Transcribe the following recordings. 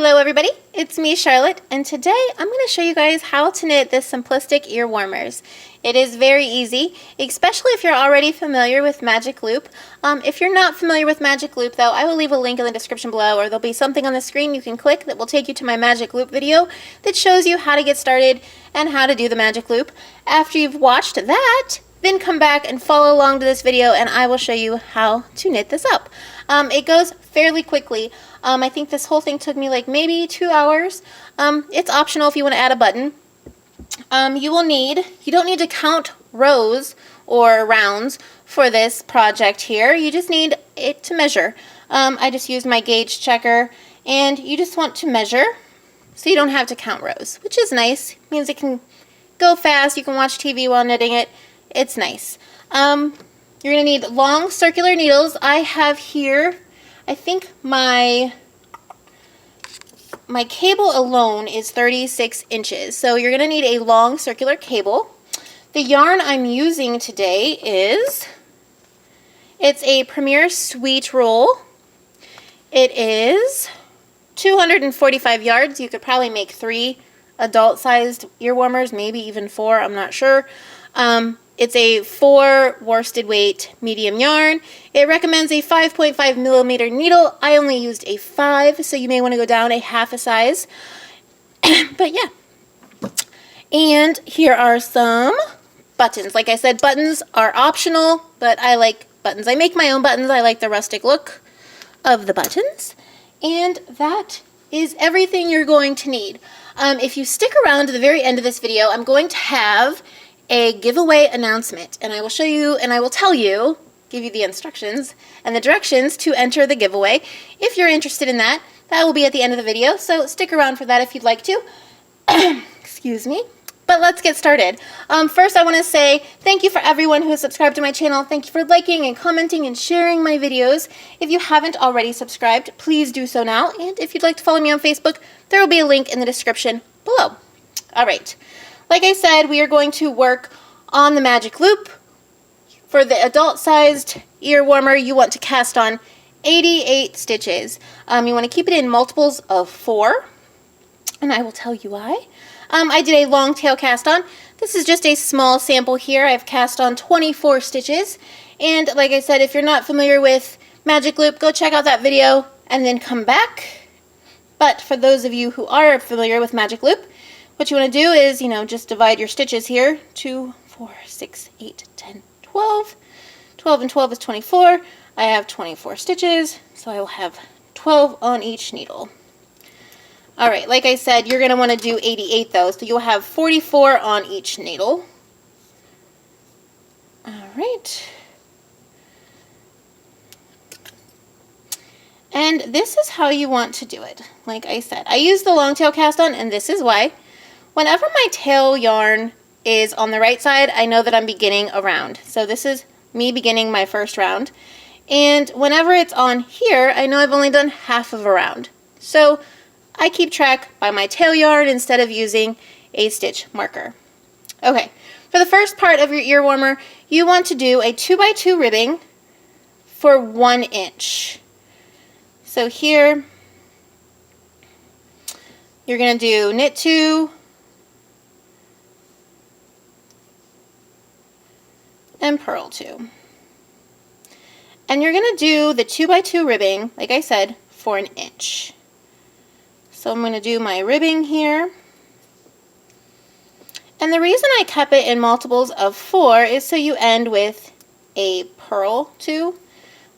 Hello everybody, it's me Charlotte, and today I'm going to show you guys how to knit the Simplistic Ear Warmers. It is very easy, especially if you're already familiar with Magic Loop. If you're not familiar with Magic Loop though, I will leave a link in the description below, or there'll be something on the screen you can click that will take you to my Magic Loop video that shows you how to get started and how to do the Magic Loop. After you've watched that, then come back and follow along to this video and I will show you how to knit this up. It goes fairly quickly. I think this whole thing took me like maybe 2 hours. It's optional if you want to add a button. You don't need to count rows or rounds for this project here. You just need it to measure. I just used my gauge checker, and you just want to measure so you don't have to count rows, which is nice. It means it can go fast. You can watch TV while knitting it. It's nice. You're going to need long circular needles. I have here, I think my cable alone is 36 inches. So you're going to need a long circular cable. The yarn I'm using today it's a Premier Sweet Roll. It is 245 yards. You could probably make 3 adult-sized ear warmers, maybe even 4, I'm not sure. It's a 4 worsted weight medium yarn. It recommends a 5.5 millimeter needle. I only used a 5, so you may want to go down a half a size. But yeah. And here are some buttons. Like I said, buttons are optional, but I like buttons. I make my own buttons. I like the rustic look of the buttons. And that is everything you're going to need. If you stick around to the very end of this video, I'm going to have a giveaway announcement, and I will show you and I will tell you, give you the instructions and the directions to enter the giveaway. If you're interested in that, that will be at the end of the video, so stick around for that if you'd like to. Excuse me. But let's get started. First I want to say thank you for everyone who has subscribed to my channel. Thank you for liking and commenting and sharing my videos. If you haven't already subscribed, please do so now, and if you'd like to follow me on Facebook, there will be a link in the description below. Alright. Like I said, we are going to work on the Magic Loop. For the adult-sized ear warmer, you want to cast on 88 stitches. You want to keep it in multiples of 4, and I will tell you why. I did a Longtail cast on. This is just a small sample here. I've cast on 24 stitches, and like I said, if you're not familiar with Magic Loop, go check out that video and then come back. But for those of you who are familiar with Magic Loop, what you want to do is, just divide your stitches here. 2, 4, 6, 8, 10, 12. 12 and 12 is 24. I have 24 stitches, so I will have 12 on each needle. Alright, like I said, you're going to want to do 88 though, so you'll have 44 on each needle. Alright. And this is how you want to do it. Like I said, I used the Longtail cast on, and this is why. Whenever my tail yarn is on the right side, I know that I'm beginning a round. So this is me beginning my first round. And whenever it's on here, I know I've only done half of a round. So I keep track by my tail yarn instead of using a stitch marker. Okay, for the first part of your ear warmer, you want to do a 2x2 ribbing for 1 inch. So here, you're going to do knit 2, and purl 2. And you're going to do the 2x2 ribbing, like I said, for 1 inch. So I'm going to do my ribbing here. And the reason I kept it in multiples of 4 is so you end with a purl 2,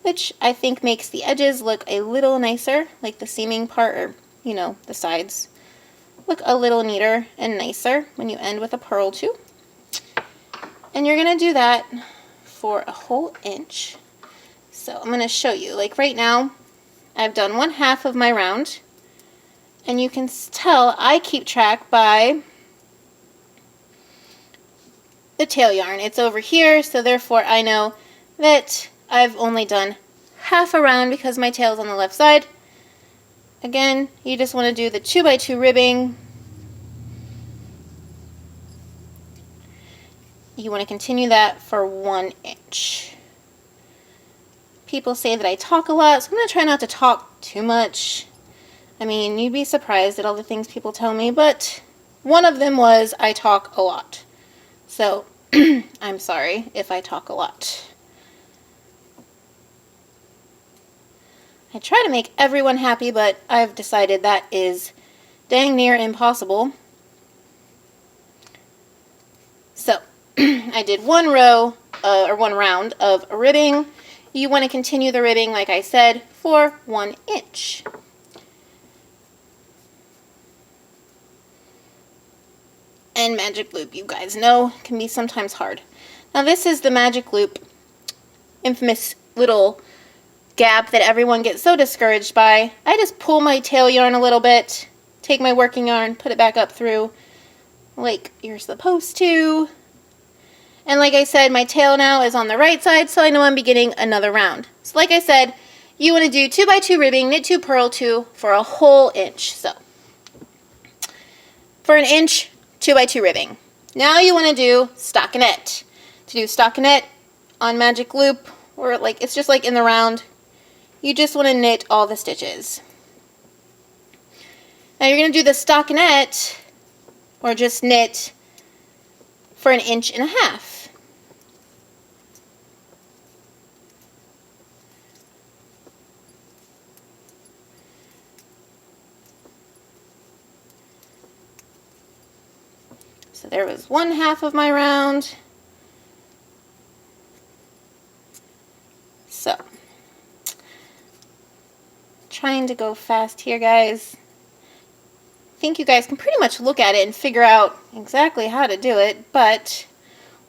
which I think makes the edges look a little nicer, like the seaming part, or, the sides look a little neater and nicer when you end with a purl 2. And you're going to do that for a whole inch. So I'm going to show you. Like right now, I've done 1/2 of my round. And you can tell I keep track by the tail yarn. It's over here, so therefore I know that I've only done half a round because my tail's on the left side. Again, you just want to do the 2x2 ribbing. You want to continue that for 1 inch. People say that I talk a lot, so I'm going to try not to talk too much. I mean, you'd be surprised at all the things people tell me, but one of them was I talk a lot. So, I'm sorry if I talk a lot. I try to make everyone happy, but I've decided that is dang near impossible. So, I did one row, or one round of ribbing. You want to continue the ribbing, like I said, for 1 inch. And magic loop, you guys know, can be sometimes hard. Now this is the magic loop, infamous little gap that everyone gets so discouraged by. I just pull my tail yarn a little bit, take my working yarn, put it back up through like you're supposed to. And like I said, my tail now is on the right side, so I know I'm beginning another round. So like I said, you want to do 2 by 2 ribbing, knit 2, purl 2 for a whole inch. So for an inch, 2 by 2 ribbing. Now you want to do stockinet. To do stockinet on magic loop, or like it's just like in the round, you just want to knit all the stitches. Now you're going to do the stockinet, or just knit for 1.5 inches. So there was 1/2 of my round. So, trying to go fast here, guys. I think you guys can pretty much look at it and figure out exactly how to do it, but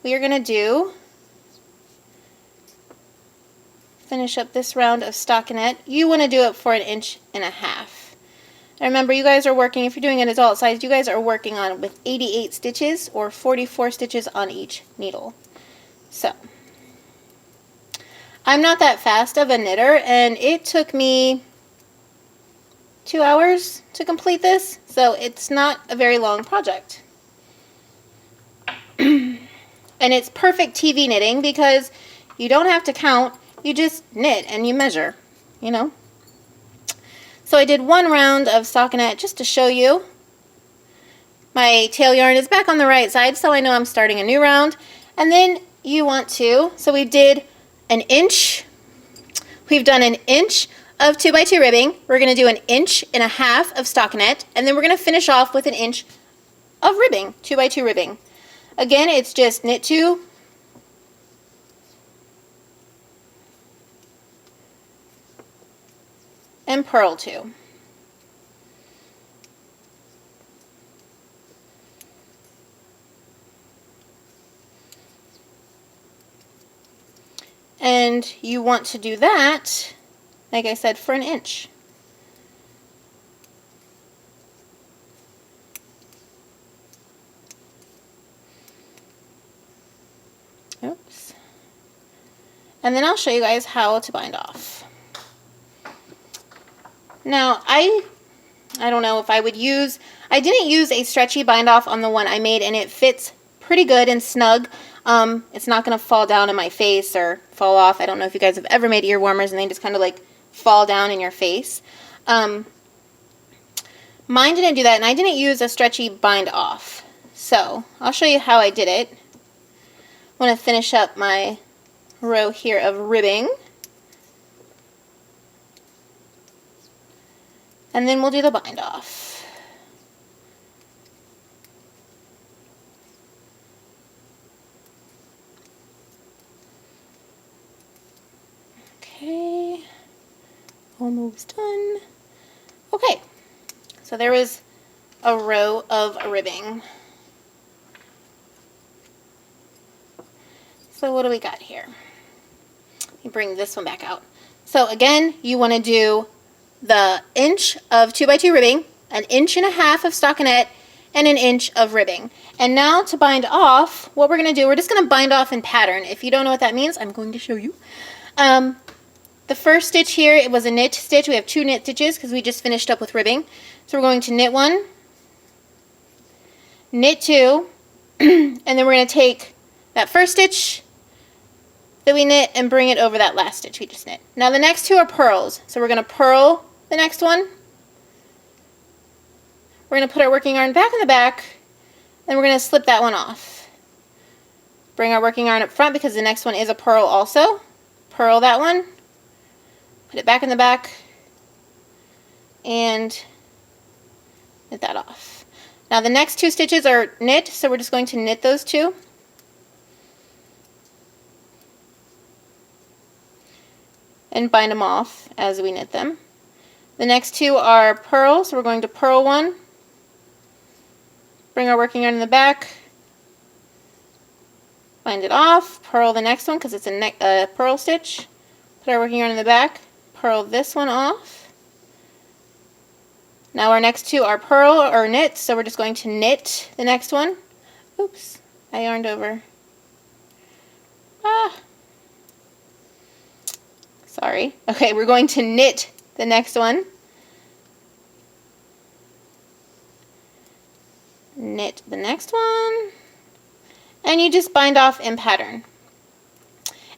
we are going to finish up this round of stockinet. You want to do it for 1.5 inches. Remember, you guys are working, if you're doing an adult size, you guys are working on with 88 stitches or 44 stitches on each needle. So, I'm not that fast of a knitter, and it took me 2 hours to complete this, so it's not a very long project. And it's perfect TV knitting because you don't have to count, you just knit and you measure, you know. So I did 1 round of stockinet just to show you. My tail yarn is back on the right side, so I know I'm starting a new round. And then you want to, so we did 1 inch. We've done 1 inch of 2 by 2 ribbing. We're going to do 1.5 inches of stockinet, and then we're going to finish off with 1 inch of ribbing, 2 by 2 ribbing. Again, it's just knit 2, and purl 2. And you want to do that, like I said, for 1 inch. Oops. And then I'll show you guys how to bind off. Now, I don't know if I would use, I didn't use a stretchy bind off on the one I made, and it fits pretty good and snug. It's not going to fall down in my face or fall off. I don't know if you guys have ever made ear warmers and they just kind of like fall down in your face. Mine didn't do that, and I didn't use a stretchy bind off. So, I'll show you how I did it. I want to finish up my row here of ribbing. And then we'll do the bind off. Okay, almost done. Okay, so there was a row of ribbing. So what do we got here? Let me bring this one back out. So again, you want to do the inch of 2 by 2 ribbing, 1.5 inches of stockinet, and 1 inch of ribbing. And now to bind off, what we're going to do, we're just going to bind off in pattern. If you don't know what that means, I'm going to show you. The first stitch here, it was a knit stitch. We have 2 knit stitches because we just finished up with ribbing. So we're going to knit 1, knit 2, and then we're going to take that first stitch that we knit and bring it over that last stitch we just knit. Now the next 2 are purls. So we're going to purl the next one, We're going to put our working yarn back in the back, and we're going to slip that one off. Bring our working yarn up front because the next one is a purl also. Purl that one, put it back in the back, and knit that off. Now the next 2 stitches are knit, so we're just going to knit those 2. And bind them off as we knit them. The next 2 are purl, so we're going to purl one, bring our working yarn in the back, bind it off, purl the next one because it's a purl stitch, put our working yarn in the back, purl this one off. Now our next 2 are purl or knit, so we're just going to knit the next one. Oops, I yarned over. Sorry. Okay, we're going to knit the next one. Knit the next one. And you just bind off in pattern.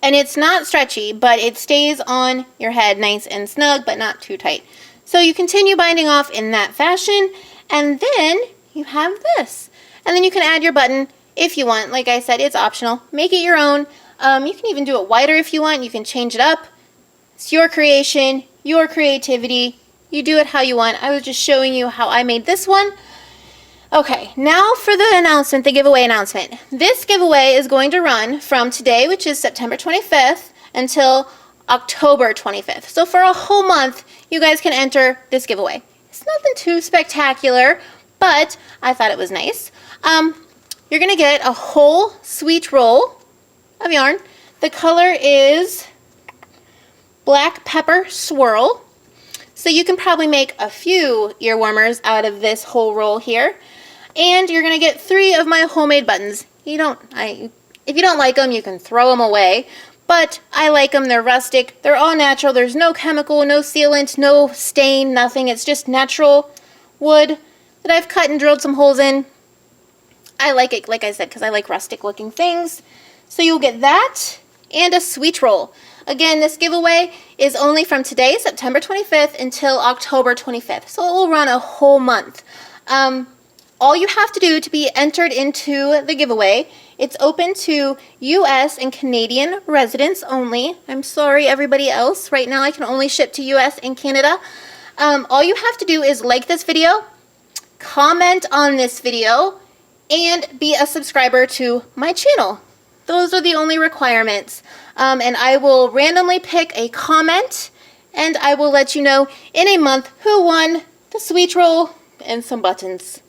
And it's not stretchy, but it stays on your head nice and snug, but not too tight. So you continue binding off in that fashion, and then you have this. And then you can add your button if you want. Like I said, it's optional. Make it your own. You can even do it wider if you want. You can change it up. It's your creation, your creativity. You do it how you want. I was just showing you how I made this one. Okay, now for the announcement, the giveaway announcement. This giveaway is going to run from today, which is September 25th, until October 25th. So for a whole month, you guys can enter this giveaway. It's nothing too spectacular, but I thought it was nice. You're going to get a whole sweet roll of yarn. The color is Black Pepper Swirl. So you can probably make a few ear warmers out of this whole roll here. And you're going to get 3 of my homemade buttons. If you don't like them, you can throw them away. But I like them. They're rustic. They're all natural. There's no chemical, no sealant, no stain, nothing. It's just natural wood that I've cut and drilled some holes in. I like it, like I said, because I like rustic looking things. So you'll get that and a sweet roll. Again, this giveaway is only from today, September 25th, until October 25th. So it will run a whole month. All you have to do to be entered into the giveaway, it's open to U.S. and Canadian residents only. I'm sorry, everybody else. Right now I can only ship to U.S. and Canada. All you have to do is like this video, comment on this video, and be a subscriber to my channel. Those are the only requirements. And I will randomly pick a comment, and I will let you know in a month who won the sweet roll and some buttons.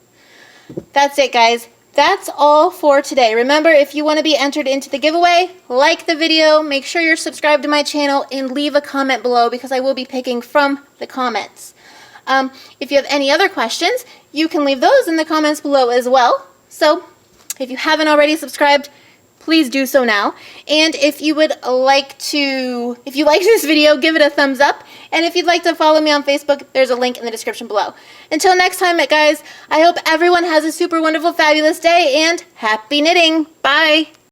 That's it, guys. That's all for today. Remember, if you want to be entered into the giveaway, like the video, make sure you're subscribed to my channel, and leave a comment below because I will be picking from the comments. If you have any other questions, you can leave those in the comments below as well. So, if you haven't already subscribed, please do so now. And if you would like to, if you like this video, give it a thumbs up. And if you'd like to follow me on Facebook, there's a link in the description below. Until next time, guys, I hope everyone has a super wonderful, fabulous day, and happy knitting. Bye.